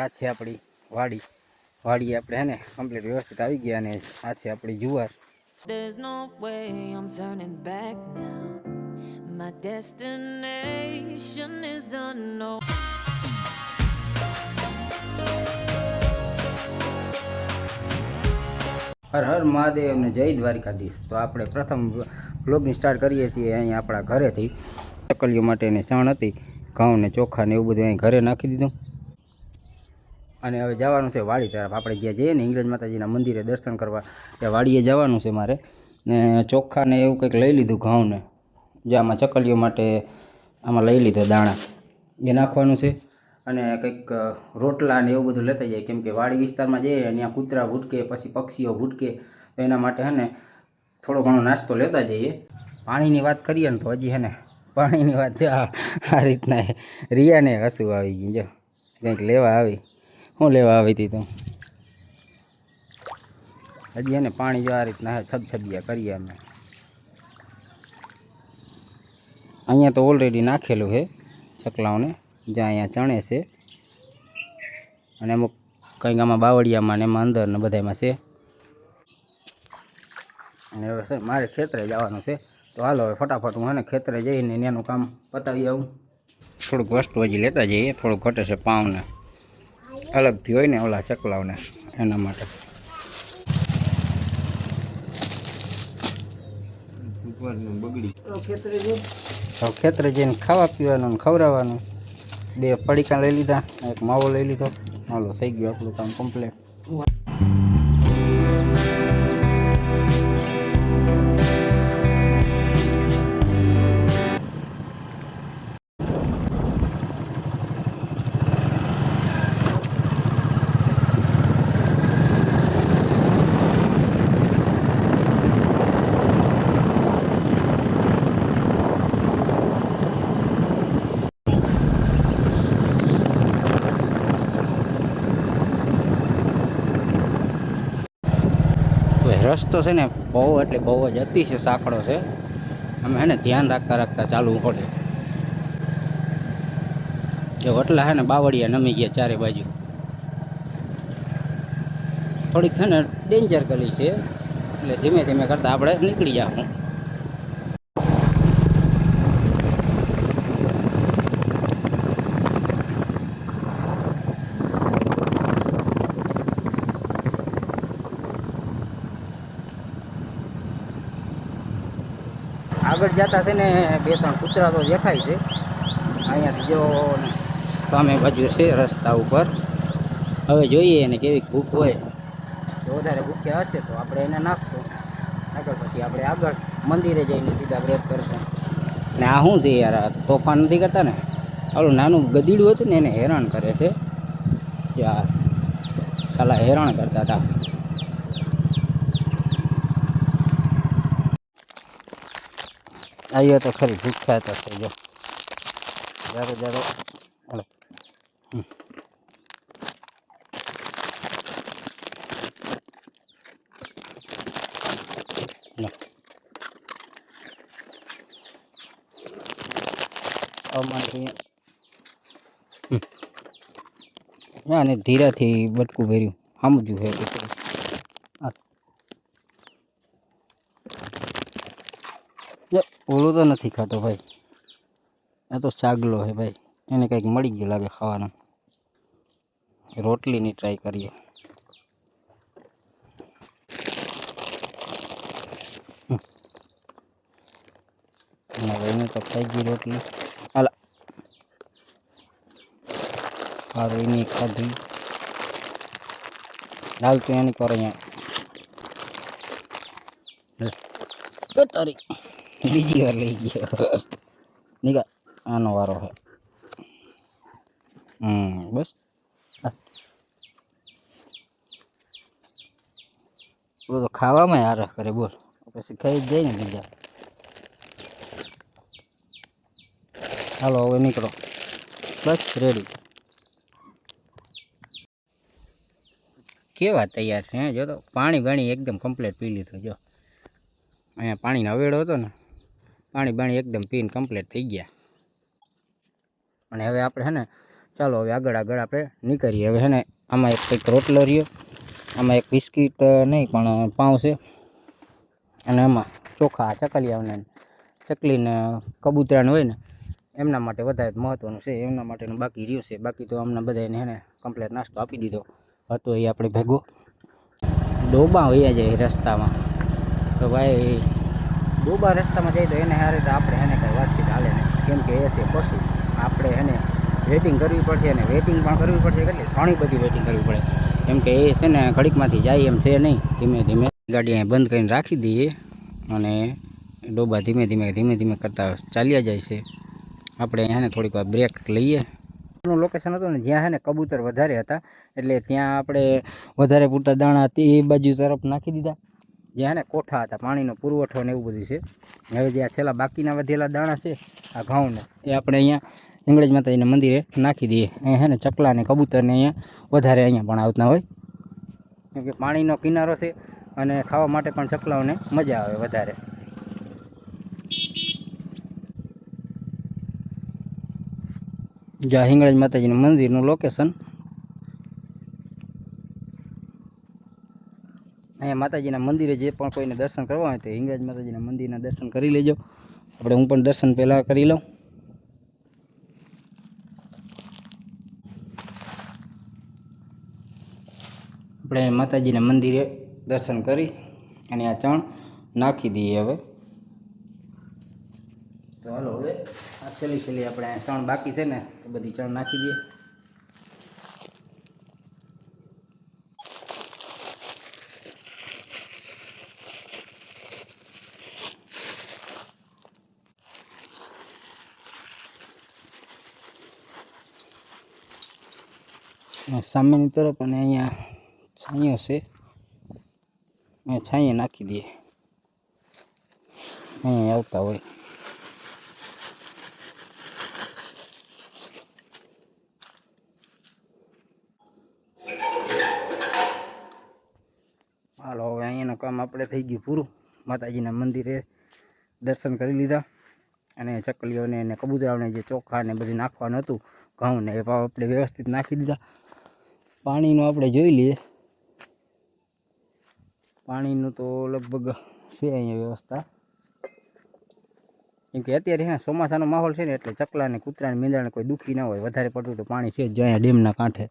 આ છે આપણી વાડી વાડી આપણે હે ને કમ્પ્લીટ વ્યવસ્થિત આવી ગયા અને આ છે આપણી જુવાર. There's no way I'm turning back now. My destination is unknown. Har Har Mahadev ને જય દ્વારિકાધીશ. તો આપણે પ્રથમ વ્લોગની સ્ટાર્ટ કરીએ છીએ અહીંયા આપણા ઘરેથી. ચકલીઓ માટેની ચણ હતી, ઘઉં ને ચોખા ને એવું બધું અહીં ઘરે નાખી દીધું અને હવે જવાનું છે વાડી તરફ. આપણે જ્યાં જઈએ ને ઇંગ્લેજ માતાજીના મંદિરે દર્શન કરવા, ત્યાં વાડીએ જવાનું છે મારે. ને ચોખા ને એવું કંઈક લઈ લીધું, ઘઉં ને જે આમાં ચકલીઓ માટે આમાં લઈ લીધો દાણા એ નાખવાનું છે. અને કંઈક રોટલા ને એવું બધું લેતા જાય, કેમ કે વાડી વિસ્તારમાં જઈએ ત્યાં કૂતરા ભૂટકે, પછી પક્ષીઓ ભૂટકે, તો એના માટે હે ને થોડો ઘણો નાસ્તો લેતા જઈએ. પાણીની વાત કરીએ ને તો હજી હે ને પાણીની વાત છે આ રીતના રિયાને હસવું આવી ગયું. જો કંઈક લેવા આવી. શું લેવા આવી હતી તું? હજી હે ને પાણી જો આ રીતના છબછબિયા કરીએ અમે. અહીંયા તો ઓલરેડી નાખેલું છે ચકલાઓને, જ્યાં અહીંયા ચણે છે અને અમુક કંઈક આમાં બાવળિયામાં ને એમાં અંદર ને બધામાં છે. અને હવે છે મારે ખેતરે જવાનું છે, તો હાલો હવે ફટાફટ હું હે ને ખેતરે જઈને એનું કામ પતાવી આવું. થોડુંક વસ્તુ હજી લેતા જઈએ, થોડુંક ઘટે છે પાવને અલગથી હોય ને ઓલા ચકલાઓને, એના માટે. ખેતરે જઈને ખાવા પીવાનું ને ખવડાવવાનું. 2 પડીકા લઈ લીધા, એક માવો લઈ લીધો. હાલો થઈ ગયું આપણું કામ કમ્પ્લીટ. રસ્તો છે ને બહુ એટલે બહુ જ અતિશય સાંકડો છે. અમે હે ને ધ્યાન રાખતા રાખતા ચાલવું પડે. જો એટલા હે ને બાવળિયા નમી ગયા ચારે બાજુ. થોડીક છે ને ડેન્જર ગલી છે, એટલે ધીમે ધીમે કરતાં આપણે નીકળી જાઉં. આગળ જતા છે ને 2-3 કૂતરા તો દેખાય છે. અહીંયાથી જો સામે બાજુ છે રસ્તા ઉપર. હવે જોઈએ એને કેવી ભૂખ હોય. જો વધારે ભૂખ્યા હશે તો આપણે એને નાખશું. આગળ પછી આપણે આગળ મંદિરે જઈને સીધા બ્રેક કરશું. ને આ શું છે યાર, આ તોફાન નથી કરતા ને? ઓલું નાનું ગદીડું હતું ને એને હેરાન કરે છે. યાર સાલા હેરાન કરતા હતા. આવ્યો તો ખરી, ભૂખ્યા તો છે. જો જારો જારો હાલો. ને ધીરાથી બટકું ભર્યું સમજ્યું છે. ઓલું તો નથી ખાતો ભાઈ, એ તો સાગલો છે ભાઈ. એને કંઈક મળી ગયું લાગે ખાવાનું. રોટલીની ટ્રાય કરીએ. હવે એને તો ખાઈ ગઈ રોટલી. હાલ સારું એની ખાધી. હાલ તું એની કર અહીંયા તારી બીજી વાર લઈ ગયો. નીકળ, આનો વારો છે. બસ તો ખાવામાં આરહ કરે. બોલ પછી ખાઈ જ જાય ને બીજા. હાલો હવે નીકળો, બસ રેડી. કેવા તૈયાર છે જો તો. પાણી એકદમ કમ્પ્લીટ પી લીધું. જો અહીંયા પાણીનો અવેડો હતો ને, પાણી એકદમ પીને કમ્પ્લીટ થઈ ગયા. અને હવે આપણે છે ને ચાલો હવે આગળ આપણે નીકળીએ. હવે છે ને આમાં એક કંઈક રોટલો રહ્યો, આમાં એક બિસ્કીટ નહીં પણ પાઉં છે, અને આમાં ચોખા ચકલિયાને ચકલીને કબૂતરાને હોય ને એમના માટે વધારે મહત્ત્વનું છે, એમના માટેનું બાકી રહ્યું છે. બાકી તો અમને બધાને એને કમ્પ્લીટ નાસ્તો આપી દીધો હતો એ આપણે ભેગો. ડોબા વયા જાય રસ્તામાં તો ભાઈ, ડોબા રસ્તામાં જાય તો એને હારે તો આપણે એને કાંઈ વાતચીત હાલે નહીં, કેમ કે એ છે પશુ. આપણે એને વેટિંગ કરવી પડશે, અને વેટિંગ પણ કરવી પડશે, કેટલી ઘણી બધી વેટિંગ કરવી પડે, કેમ કે એ છે ને ઘડીકમાંથી જાય એમ છે નહીં. ધીમે ધીમે ગાડી અહીં બંધ કરીને રાખી દઈએ, અને ડોબા ધીમે ધીમે કરતા ચાલ્યા જાય છે. આપણે એને થોડીક વાર બ્રેક લઈએ. એનું લોકેશન હતું ને જ્યાં છે ને કબૂતર વધારે હતા, એટલે ત્યાં આપણે વધારે પૂરતા દાણા તે બાજુ તરફ નાખી દીધા, જ્યાં ને કોઠા હતા, પાણીનો પુરવઠો ને એવું બધું છે. હવે જે આ છેલ્લા બાકીના વધેલા દાણા છે આ ઘઉંને, એ આપણે અહીંયા હિંગળાજ માતાજીના મંદિરે નાખી દઈએ. અહીંયા છે ને ચકલા ને કબૂતરને અહીંયા વધારે અહીંયા પણ આવતા હોય, કેમ કે પાણીનો કિનારો છે, અને ખાવા માટે પણ ચકલાઓને મજા આવે વધારે. જ્યાં હિંગળાજ માતાજીનું મંદિરનું લોકેશન. અહીંયા માતાજીના મંદિરે જે પણ કોઈને દર્શન કરવા હોય તો હિંગળાજ માતાજીના મંદિરના દર્શન કરી લેજો. આપણે હું પણ દર્શન પહેલાં કરી લઉં. આપણે માતાજીના મંદિરે દર્શન કરી અને આ ચણ નાખી દઈએ. હવે તો હાલો, હવે આ છેલ્લી આપણે ચણ બાકી છે ને તો બધી ચણ નાખી દઈએ. સામેની તરફ અને અહીંયા છાંયો છે, અહીંયા છાંયે નાખી દઈએ. અહીંયા આવતા હોય હાલો. હવે અહીંયાનું કામ આપણે થઈ ગયું પૂરું. માતાજીના મંદિરે દર્શન કરી લીધા, અને ચકલીઓને અને કબૂતરાઓને જે ચોખા ને બધું નાખવાનું હતું ઘઉં ને, એ આપણે વ્યવસ્થિત નાખી દીધા. પાણીનું આપણે જોઈ લઈએ. પાણીનું તો લગભગ છે અહીંયા વ્યવસ્થા, કેમ કે અત્યારે ચોમાસાનો માહોલ છે ને, એટલે ચકલાને કૂતરાને મીંડાને કોઈ દુઃખી ના હોય. વધારે પડતું તો પાણી છે જ અહીંયા ડેમના કાંઠે.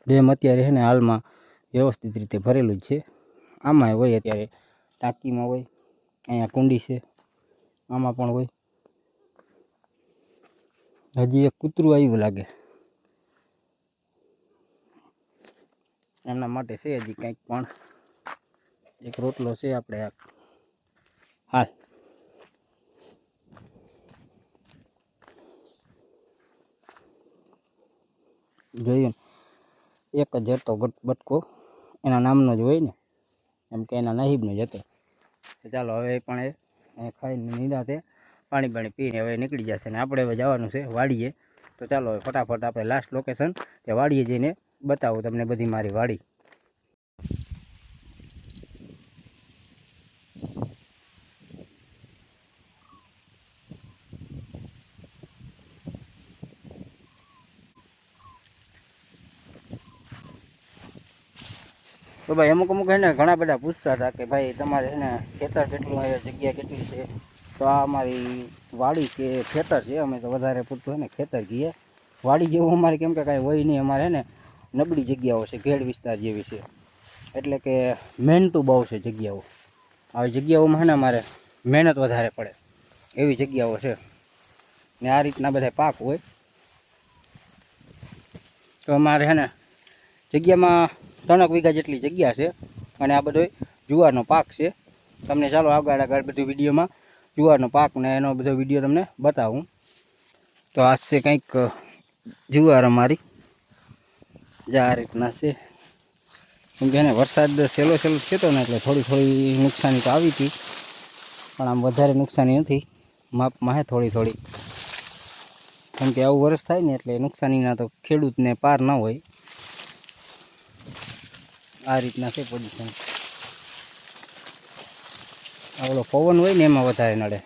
ડેમ અત્યારે છે ને હાલમાં વ્યવસ્થિત રીતે ભરેલું જ છે. આમાં હોય અત્યારે, ટાંકીમાં હોય, અહીંયા કુંડી છે, આમાં પણ હોય. હજી એક કૂતરું આવ્યું લાગે, એમના માટે છે હજી કંઈક પણ એક રોટલો છે આપણે. હાલ જોયું, એક જ હતો બટકો, એના નામનો જ હોય ને, એમ કે એના નહીબનો જ હતો. તો ચાલો હવે પણ એ ખાઈને નિરાંતે પાણી પીને હવે નીકળી જશે, ને આપણે હવે જવાનું છે વાડીએ. તો ચાલો હવે ફટાફટ આપણે લાસ્ટ લોકેશન તે વાડીએ જઈને બતાવું તમને બધી મારી વાડી. તો ભાઈ અમુક હે ને ઘણા બધા પૂછતા હતા કે ભાઈ તમારે છે ને ખેતર કેટલું હોય, જગ્યા કેટલી છે. તો આ અમારી વાડી કે ખેતર છે. અમે તો વધારે પૂરતું છે ને ખેતર કહીએ. વાડી જેવું અમારે કેમ કે કાંઈ હોય નહીં. અમારે ને નબળી જગ્યાઓ છે, ઘેડ વિસ્તાર જેવી છે, એટલે કે મહેનતું બહુ છે જગ્યાઓ. આવી જગ્યાઓમાં છે ને અમારે મહેનત વધારે પડે એવી જગ્યાઓ છે, ને આ રીતના બધા પાક હોય. તો અમારે છે ને જગ્યામાં 3 વીઘા જેટલી જગ્યા છે, અને આ બધો જુવારનો પાક છે. તમને ચાલો આગળ બધું વિડીયોમાં જુવારનો પાક ને એનો બધો વિડીયો તમને બતાવું. તો આ છે કંઈક જુવાર અમારી, જે આ રીતના છે. કેમ કે એને વરસાદ સહેલો થતો ને, એટલે થોડી નુકસાની તો આવી હતી, પણ આમ વધારે નુકસાની નથી, માપમાં હે થોડી. કેમ કે આવું વરસ થાય ને એટલે નુકસાનીના તો ખેડૂતને પાર ના હોય. આ રીતના છે પોઝિશન. આવડો પવન હોય ને એમાં વધારે નડે.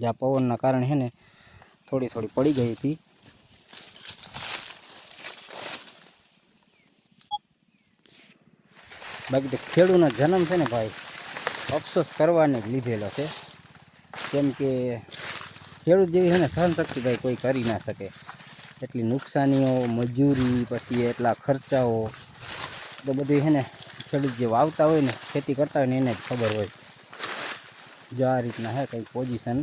જ્યાં પવનના કારણે છે ને થોડી થોડી પડી ગઈ હતી. બાકી તો ખેડૂતનો જન્મ છે ને ભાઈ અફસોસ કરવાને જ લીધેલો છે. કેમ કે ખેડૂત જેવી છે ને સહનશક્તિ ભાઈ કોઈ કરી ના શકે. એટલી નુકસાનીઓ, મજૂરી, પછી એટલા ખર્ચાઓ તો બધું છે ને ખેડૂત જે વાવતા હોય ને, ખેતી કરતા હોય ને એને જ ખબર હોય. જો આ રીતના છે કંઈક પોઝિશન.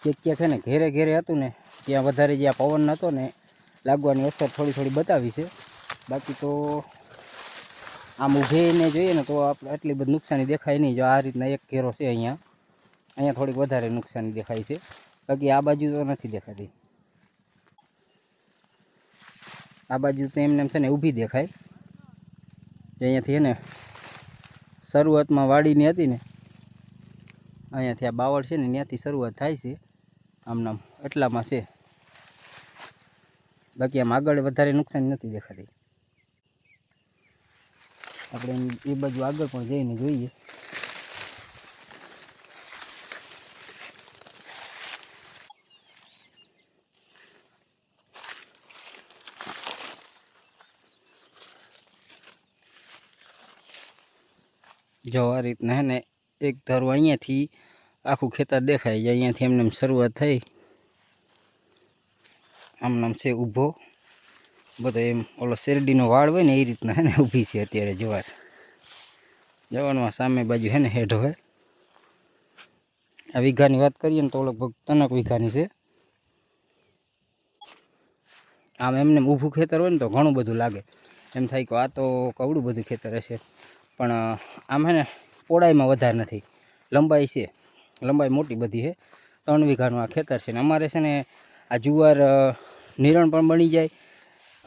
ક્યાંક છે ને ઘેરે ઘેરે હતું ને ત્યાં વધારે જ્યાં પવન હતો ને લાગવાની અસર થોડી થોડી બતાવી છે. બાકી તો આમ ઊભીને જોઈએ ને તો આપણે આટલી બધી નુકસાની દેખાય નહીં. જો આ રીતના એક ઘેરો છે અહીંયા થોડીક વધારે નુકસાની દેખાય છે. બાકી આ બાજુ તો નથી દેખાતી. આ બાજુ તો એમને એમ છે ને ઊભી દેખાય. અહીંયાથી છે ને શરૂઆતમાં વાડીની હતી ને અહીંયાથી આ બાવળ છે ને ત્યાંથી શરૂઆત થાય છે. આમનામ એટલામાં છે. બાકી આમ આગળ વધારે નુકસાન નથી દેખાતી. આપણે એ બાજુ આગળ પણ જઈને જોઈએ. જો આ રીતના હે ને એક ધારું અહીંયાથી આખું ખેતર દેખાય છે. અહીંયાથી એમને શરૂઆત થઈ આમનામ છે ઊભો બધો. એમ ઓલો શેરડીનો વાળ હોય ને એ રીતના હે ને ઊભી છે અત્યારે જવાર. જવાનું સામે બાજુ હે ને હેઠો હે. આ વીઘાની વાત કરીએ ને તો લગભગ 3 વીઘાની છે. આમ એમને ઊભું ખેતર હોય ને તો ઘણું બધું લાગે. એમ થાય કે આ તો કવડું બધું ખેતર હશે. પણ આમ હે ને પહોળાઈમાં વધારે નથી, લંબાઈ છે. લંબાઈ મોટી બધી છે. 3 વીઘાનું આ ખેતર છે. ને અમારે છે ને આ જુવાર નિરણ પણ બની જાય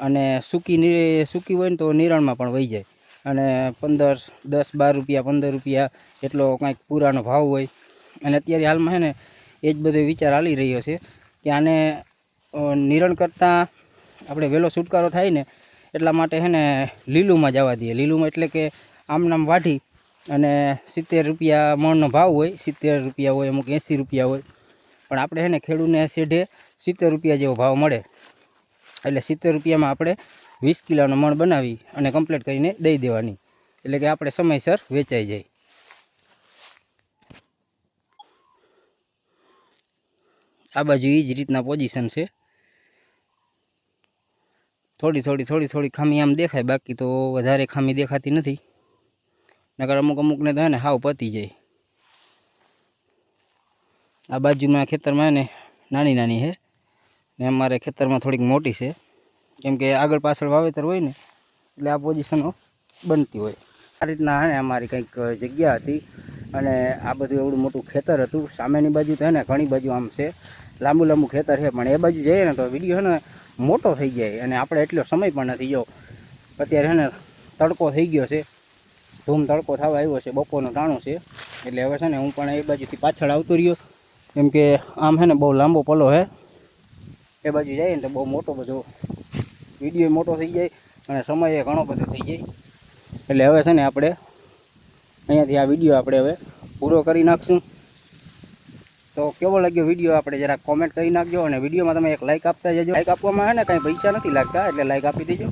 અને સૂકી હોય ને તો નિરણમાં પણ વહી જાય. અને 10, 12 રૂપિયા, 15 રૂપિયા એટલો કાંઈક પૂરાનો ભાવ હોય. અને અત્યારે હાલમાં છે ને એ જ બધો વિચાર હાલી રહ્યો છે કે આને નિરણ કરતાં આપણે વહેલો છુટકારો થાય ને એટલા માટે છે ને લીલુંમાં જવા દઈએ. લીલુંમાં એટલે કે આમનામ વાઢી અને 70 રૂપિયા મણનો ભાવ હોય. 70 રૂપિયા હોય, અમુક 80 રૂપિયા હોય. પણ આપણે છે ને ખેડૂતને શેઢે 70 રૂપિયા જેવો ભાવ મળે. એટલે 70 રૂપિયામાં આપણે 20 કિલોનો મણ બનાવી અને કમ્પ્લીટ કરીને દઈ દેવાની. એટલે કે આપણે સમયસર વેચાઈ જાય. આ બાજુ એ જ રીતના પોઝિશન છે. થોડી થોડી ખામી આમ દેખાય. બાકી તો વધારે ખામી દેખાતી નથી. નકર અમુકને તો હે ને હાવ પતી જાય. આ બાજુના ખેતરમાં ને નાની નાની છે ને અમારે ખેતરમાં થોડીક મોટી છે. કેમ કે આગળ પાછળ વાવેતર હોય ને એટલે આ પોઝિશનો બનતી હોય. આ રીતના હે ને અમારી કંઈક જગ્યા હતી અને આ બધું એવડું મોટું ખેતર હતું. સામેની બાજુ તો હે ને ઘણી બાજુ આમ છે, લાંબુ ખેતર છે. પણ એ બાજુ જઈએ ને તો વિડીયો છે ને મોટો થઈ જાય અને આપણે એટલો સમય પણ નથી. જો અત્યારે છે ને તડકો થઈ ગયો છે, ધૂમ તડકો થવા આવ્યો છે, બપોરનું ટાણું છે. એટલે હવે છે ને હું પણ એ બાજુથી પાછળ આવતો રહ્યો. કેમ કે આમ છે ને બહુ લાંબો પલો છે. એ બાજુ જઈએ ને તો બહુ મોટો બધો વિડીયો મોટો થઈ જાય અને સમય ઘણો બધો થઈ જાય. એટલે હવે છે ને આપણે અહીંયાથી આ વિડીયો આપણે હવે પૂરો કરી નાખશું. તો કેવો લાગ્યો વિડીયો આપણે જરાક કોમેન્ટ કરી નાખજો. અને વિડીયોમાં તમે એક લાઇક આપતા જજો. લાઇક આપવામાં છે ને કાંઈ પૈસા નથી લાગતા, એટલે લાઇક આપી દેજો.